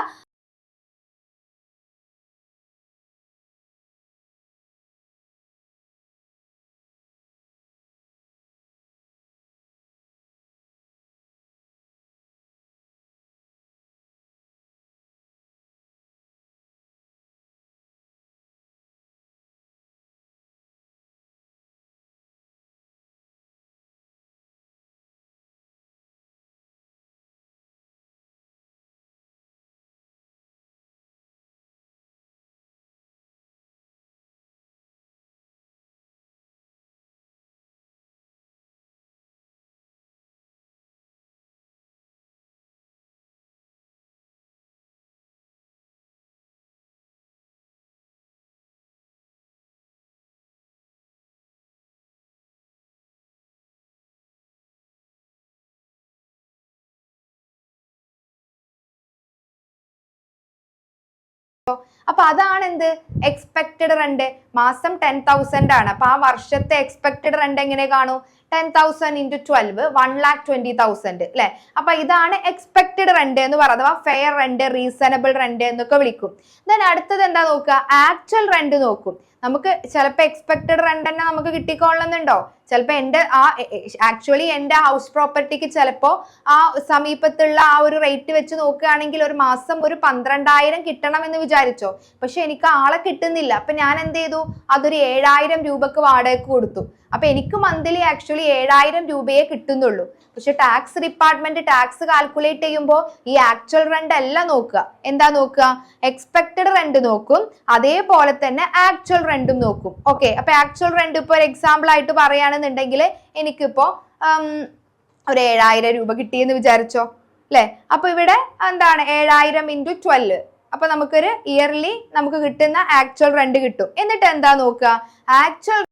അപ്പൊ അതാണ് എന്ത്, എക്സ്പെക്റ്റഡ് റെന്റ്. മാസം 10,000 ആണ്. അപ്പൊ ആ വർഷത്തെ എക്സ്പെക്റ്റഡ് റെന്റ് എങ്ങനെ കാണൂ, 10,000 into 12, 1,20,000 അല്ലെ. അപ്പൊ ഇതാണ് എക്സ്പെക്റ്റഡ് റെന്റ് എന്ന് പറയുന്നത്. അഥവാ ഫെയർ റെന്റ്, റീസണബിൾ റെന്റ് എന്നൊക്കെ വിളിക്കും. ദെൻ അടുത്തത് എന്താ നോക്കുക, ആക്ച്വൽ റെന്റ് നോക്കും. നമുക്ക് ചിലപ്പോൾ എക്സ്പെക്റ്റഡ് റെന്റ് തന്നെ നമുക്ക് കിട്ടിക്കൊള്ളുന്നുണ്ടോ, ചിലപ്പോൾ ആക്ച്വലി എൻ്റെ ഹൗസ് പ്രോപ്പർട്ടിക്ക് ചിലപ്പോൾ ആ സമീപത്തുള്ള ആ ഒരു റേറ്റ് വെച്ച് നോക്കുകയാണെങ്കിൽ ഒരു മാസം ഒരു 12,000 കിട്ടണം എന്ന് വിചാരിച്ചോ. പക്ഷെ എനിക്ക് ആളെ കിട്ടുന്നില്ല. അപ്പൊ ഞാൻ എന്ത് ചെയ്തു, അതൊരു 7,000 രൂപക്ക് വാടകയ്ക്ക് കൊടുത്തു. അപ്പൊ എനിക്ക് മന്ത്ലി ആക്ച്വലി 7,000 രൂപയെ കിട്ടുന്നുള്ളൂ. പക്ഷെ ടാക്സ് ഡിപ്പാർട്ട്മെന്റ് ടാക്സ് കാൽക്കുലേറ്റ് ചെയ്യുമ്പോൾ ഈ ആക്ച്വൽ റെന്റ് അല്ല നോക്കുക. എന്താ നോക്കുക, എക്സ്പെക്റ്റഡ് റെന്റ് നോക്കും, അതേപോലെ തന്നെ ആക്ച്വൽ റെന്റും നോക്കും. ഓക്കെ. അപ്പൊ ആക്ച്വൽ റെന്റ് ഇപ്പൊ ഒരു എക്സാമ്പിൾ ആയിട്ട് പറയുകയാണെന്നുണ്ടെങ്കിൽ എനിക്കിപ്പോ ഒരു 7,000 രൂപ കിട്ടിയെന്ന് വിചാരിച്ചോ അല്ലെ. അപ്പൊ ഇവിടെ എന്താണ് 7,000 into 12. അപ്പൊ നമുക്കൊരു ഇയർലി നമുക്ക് കിട്ടുന്ന ആക്ച്വൽ റെന്റ് കിട്ടും. എന്നിട്ട് എന്താ നോക്കുക, ആക്ച്വൽ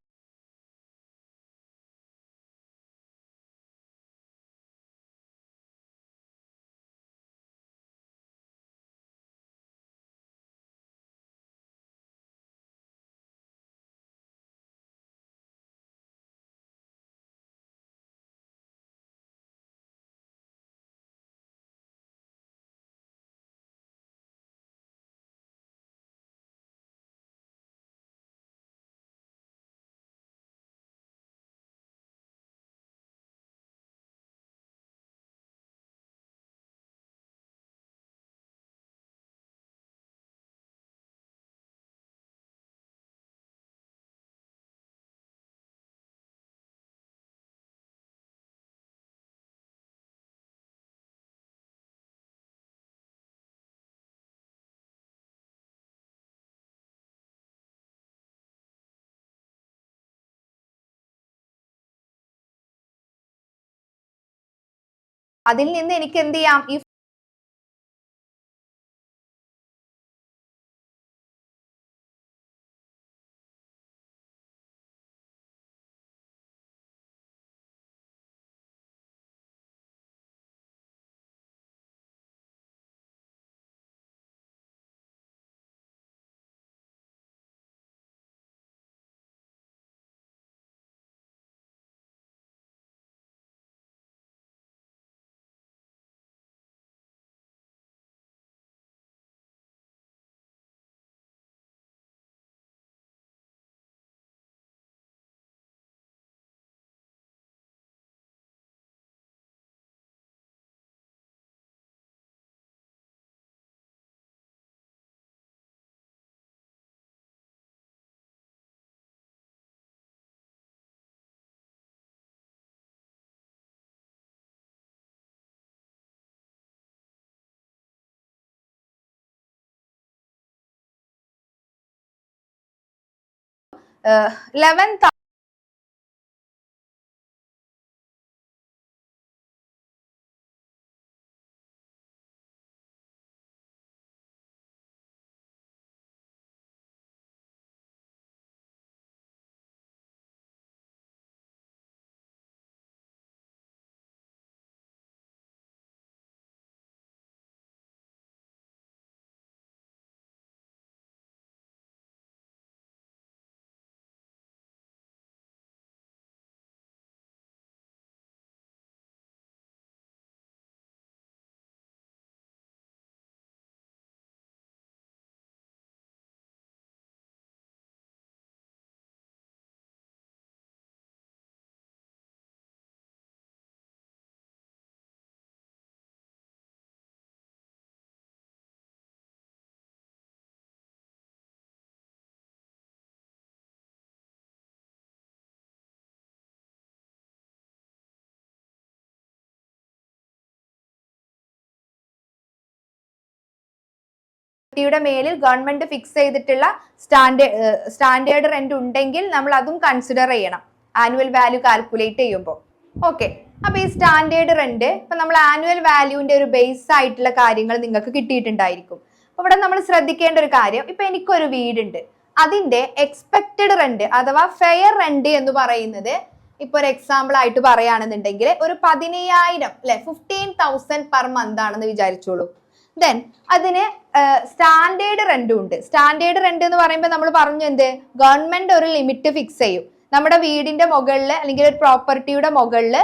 അതിൽ നിന്ന് എനിക്ക് എന്ത് ചെയ്യാം, ഈ ലെവൻ യുടെ മേലിൽ ഗവൺമെന്റ് ഫിക്സ് ചെയ്തിട്ടുള്ള സ്റ്റാൻഡേർഡ് റെന്റ് ഉണ്ടെങ്കിൽ നമ്മൾ അതും കൺസിഡർ ചെയ്യണം ആനുവൽ വാല്യൂ കാൽക്കുലേറ്റ് ചെയ്യുമ്പോൾ. ഓക്കെ, അപ്പൊ ഈ സ്റ്റാൻഡേർഡ് റെന്റ് ഇപ്പൊ നമ്മൾ ആനുവൽ വാല്യൂവിന്റെ ഒരു ബേസ് ആയിട്ടുള്ള കാര്യങ്ങൾ നിങ്ങൾക്ക് കിട്ടിയിട്ടുണ്ടായിരിക്കും. അപ്പൊ ഇവിടെ നമ്മൾ ശ്രദ്ധിക്കേണ്ട ഒരു കാര്യം, ഇപ്പൊ എനിക്കൊരു വീടുണ്ട്, അതിന്റെ എക്സ്പെക്റ്റഡ് റെന്റ് അഥവാ ഫെയർ റെന്റ് എന്ന് പറയുന്നത് ഇപ്പൊ ഒരു എക്സാമ്പിൾ ആയിട്ട് പറയുകയാണെന്നുണ്ടെങ്കിൽ ഒരു 15,000 അല്ലെ 15,000 പെർ മന്ത് ആണെന്ന് വിചാരിച്ചോളൂ. ദെൻ അതിന് സ്റ്റാൻഡേർഡ് റെന്റും ഉണ്ട്. സ്റ്റാൻഡേർഡ് റെന്റ് എന്ന് പറയുമ്പോൾ നമ്മൾ പറഞ്ഞു എന്ത്, ഗവൺമെന്റ് ഒരു ലിമിറ്റ് ഫിക്സ് ചെയ്യും. നമ്മുടെ വീടിന്റെ മുകളിൽ അല്ലെങ്കിൽ ഒരു പ്രോപ്പർട്ടിയുടെ മുകളിൽ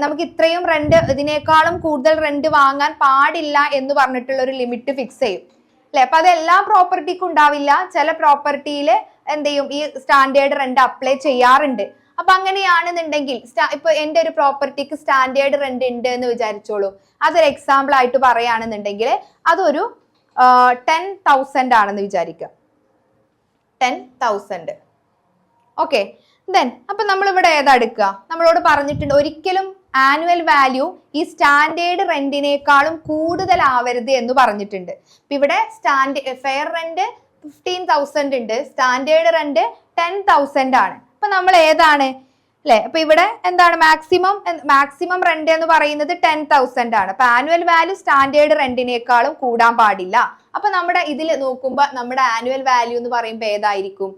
നമുക്ക് ഇത്രയും റെന്റ്, ഇതിനേക്കാളും കൂടുതൽ റെന്റ് വാങ്ങാൻ പാടില്ല എന്ന് പറഞ്ഞിട്ടുള്ള ഒരു ലിമിറ്റ് ഫിക്സ് ചെയ്യും അല്ലെ. അപ്പൊ അത് എല്ലാ പ്രോപ്പർട്ടിക്കും ഉണ്ടാവില്ല. ചില പ്രോപ്പർട്ടിയിൽ എന്ത് ചെയ്യും, ഈ സ്റ്റാൻഡേർഡ് റെന്റ് അപ്ലൈ ചെയ്യാറുണ്ട്. അപ്പൊ അങ്ങനെയാണെന്നുണ്ടെങ്കിൽ ഇപ്പൊ എന്റെ ഒരു പ്രോപ്പർട്ടിക്ക് സ്റ്റാൻഡേർഡ് റെന്റ് ഉണ്ട് എന്ന് വിചാരിച്ചോളൂ. അതൊരു എക്സാമ്പിൾ ആയിട്ട് പറയുകയാണെന്നുണ്ടെങ്കിൽ അതൊരു 10,000 ആണെന്ന് വിചാരിക്കുക. 10,000. ഓക്കെ, ദെൻ അപ്പൊ നമ്മൾ ഇവിടെ ഏതാ എടുക്കുക, നമ്മളോട് പറഞ്ഞിട്ടുണ്ട് ഒരിക്കലും ആനുവൽ വാല്യൂ ഈ സ്റ്റാൻഡേർഡ് റെന്റിനേക്കാളും കൂടുതലാവരുത് എന്ന് പറഞ്ഞിട്ടുണ്ട്. ഇപ്പൊ ഇവിടെ ഫെയർ റെന്റ് 15,000 ഉണ്ട്, സ്റ്റാൻഡേർഡ് റെന്റ് 10,000 ആണ്. അപ്പൊ നമ്മൾ ഏതാണ് അല്ലെ, അപ്പൊ ഇവിടെ എന്താണ് മാക്സിമം റെന്റ് എന്ന് പറയുന്നത് 10,000 ആണ്. അപ്പൊ ആനുവൽ വാല്യൂ സ്റ്റാൻഡേർഡ് റെന്റിനേക്കാളും കൂടാൻ പാടില്ല. അപ്പൊ നമ്മുടെ ഇതിൽ നോക്കുമ്പോൾ നമ്മുടെ ആനുവൽ വാല്യൂ എന്ന് പറയുമ്പോൾ ഏതായിരിക്കും,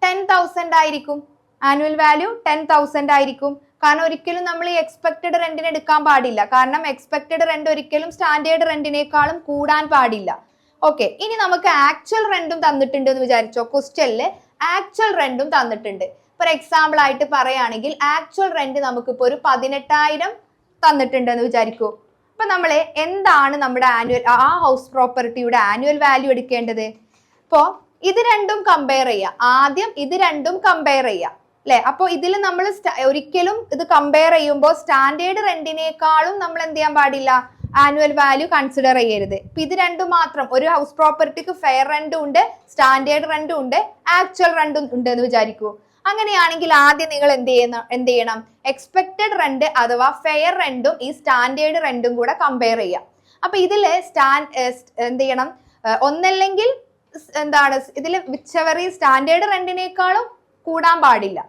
10,000 ആയിരിക്കും. ആനുവൽ വാല്യൂ 10,000 ആയിരിക്കും. കാരണം ഒരിക്കലും നമ്മൾ ഈ എക്സ്പെക്റ്റഡ് റെന്റിന് എടുക്കാൻ പാടില്ല. കാരണം എക്സ്പെക്റ്റഡ് റെന്റ് ഒരിക്കലും സ്റ്റാൻഡേർഡ് റെന്റിനേക്കാളും കൂടാൻ പാടില്ല. ഓക്കെ, ഇനി നമുക്ക് ആക്ച്വൽ റെന്റും തന്നിട്ടുണ്ട് എന്ന് വിചാരിച്ചോ. ക്വസ്റ്റ്യനില് ആക്ച്വൽ റെന്റും തന്നിട്ടുണ്ട്. ഫോർ എക്സാമ്പിൾ ആയിട്ട് പറയുകയാണെങ്കിൽ ആക്ച്വൽ റെന്റ് നമുക്കിപ്പോ ഒരു 18,000 തന്നിട്ടുണ്ട് എന്ന് വിചാരിക്കൂ. അപ്പൊ നമ്മള് എന്താണ് നമ്മുടെ ആ ഹൗസ് പ്രോപ്പർട്ടിയുടെ ആനുവൽ വാല്യൂ എടുക്കേണ്ടത്? ഇപ്പോ ഇത് രണ്ടും കമ്പയർ ചെയ്യുക. ആദ്യം ഇത് രണ്ടും കമ്പയർ ചെയ്യുക അല്ലെ. അപ്പൊ ഇതിൽ നമ്മൾ ഒരിക്കലും ഇത് കമ്പയർ ചെയ്യുമ്പോൾ സ്റ്റാൻഡേർഡ് റെന്റിനേക്കാളും നമ്മൾ എന്ത് ചെയ്യാൻ പാടില്ല, ആനുവൽ വാല്യൂ കൺസിഡർ ചെയ്യരുത്. ഇപ്പൊ ഇത് രണ്ടും മാത്രം, ഒരു ഹൗസ് പ്രോപ്പർട്ടിക്ക് ഫെയർ റെന്റും ഉണ്ട്, സ്റ്റാൻഡേർഡ് റെന്റും ഉണ്ട്, ആക്ച്വൽ റെന്റും ഉണ്ട് എന്ന് വിചാരിക്കൂ. അങ്ങനെയാണെങ്കിൽ ആദ്യം നിങ്ങൾ എന്ത് ചെയ്യണം, എക്സ്പെക്റ്റഡ് റെന്റ് അഥവാ ഫെയർ റെന്റും ഈ സ്റ്റാൻഡേർഡ് റെന്റും കൂടെ കമ്പയർ ചെയ്യാം. അപ്പൊ ഇതില് എന്ത് ചെയ്യണം, ഒന്നല്ലെങ്കിൽ എന്താണ് ഇതിൽ വിച്ചവറി സ്റ്റാൻഡേർഡ് റെന്റിനേക്കാളും കൂടാൻ പാടില്ല.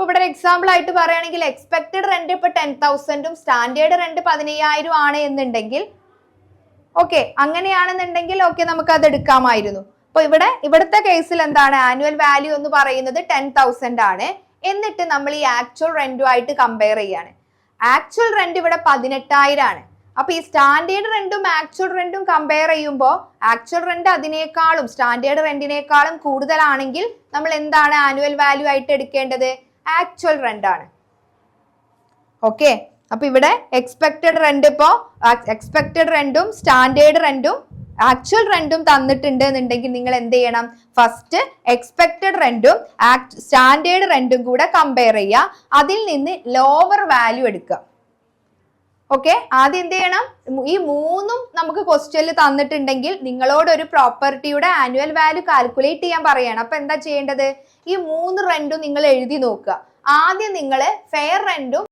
ഇപ്പൊ ഇവിടെ ഒരു എക്സാമ്പിൾ ആയിട്ട് പറയുകയാണെങ്കിൽ എക്സ്പെക്ടഡ് റെന്റ് ഇപ്പൊ 10,000 സ്റ്റാൻഡേർഡ് റെന്റ് 15,000 ആണ് എന്നുണ്ടെങ്കിൽ ഓക്കെ, അങ്ങനെയാണെന്നുണ്ടെങ്കിൽ ഓക്കെ നമുക്ക് അത് എടുക്കാമായിരുന്നു. അപ്പൊ ഇവിടുത്തെ കേസിൽ എന്താണ് ആനുവൽ വാല്യൂ എന്ന് പറയുന്നത് 10,000 ആണ്. എന്നിട്ട് നമ്മൾ ഈ ആക്ച്വൽ റെന്റുമായിട്ട് കമ്പയർ ചെയ്യാണ്. ആക്ച്വൽ റെന്റ് ഇവിടെ 18,000 ആണ്. അപ്പൊ ഈ സ്റ്റാൻഡേർഡ് റെന്റും ആക്ച്വൽ റെന്റും കമ്പയർ ചെയ്യുമ്പോൾ ആക്ച്വൽ റെന്റ് അതിനേക്കാളും സ്റ്റാൻഡേർഡ് റെന്റിനേക്കാളും കൂടുതലാണെങ്കിൽ നമ്മൾ എന്താണ് ആനുവൽ വാല്യൂ ആയിട്ട് എടുക്കേണ്ടത്? ആക്ച്വൽ റെന്റ് ആണ്. ഓക്കെ, അപ്പൊ ഇവിടെ എക്സ്പെക്ടഡ് റെന്റ് ഇപ്പോ എക്സ്പെക്ടഡ് റെന്റും സ്റ്റാൻഡേർഡ് റെന്റും ആക്ച്വൽ റെന്റും തന്നിട്ടുണ്ട് എന്നുണ്ടെങ്കിൽ നിങ്ങൾ എന്ത് ചെയ്യണം? ഫസ്റ്റ് എക്സ്പെക്ടഡ് റെന്റും സ്റ്റാൻഡേർഡ് റെന്റും കൂടെ കമ്പയർ ചെയ്യുക. അതിൽ നിന്ന് ലോവർ വാല്യൂ എടുക്കുക. ഓക്കെ, ആദ്യം എന്ത് ചെയ്യണം? ഈ മൂന്നും നമുക്ക് ക്വസ്റ്റ്യനിൽ തന്നിട്ടുണ്ടെങ്കിൽ നിങ്ങളോട് ഒരു പ്രോപ്പർട്ടിയുടെ ആനുവൽ വാല്യൂ കാൽക്കുലേറ്റ് ചെയ്യാൻ പറയണം. അപ്പൊ എന്താ ചെയ്യേണ്ടത്? ഈ 3 റെന്റും നിങ്ങൾ എഴുതി നോക്കുക. ആദ്യം നിങ്ങൾ ഫെയർ റെന്റും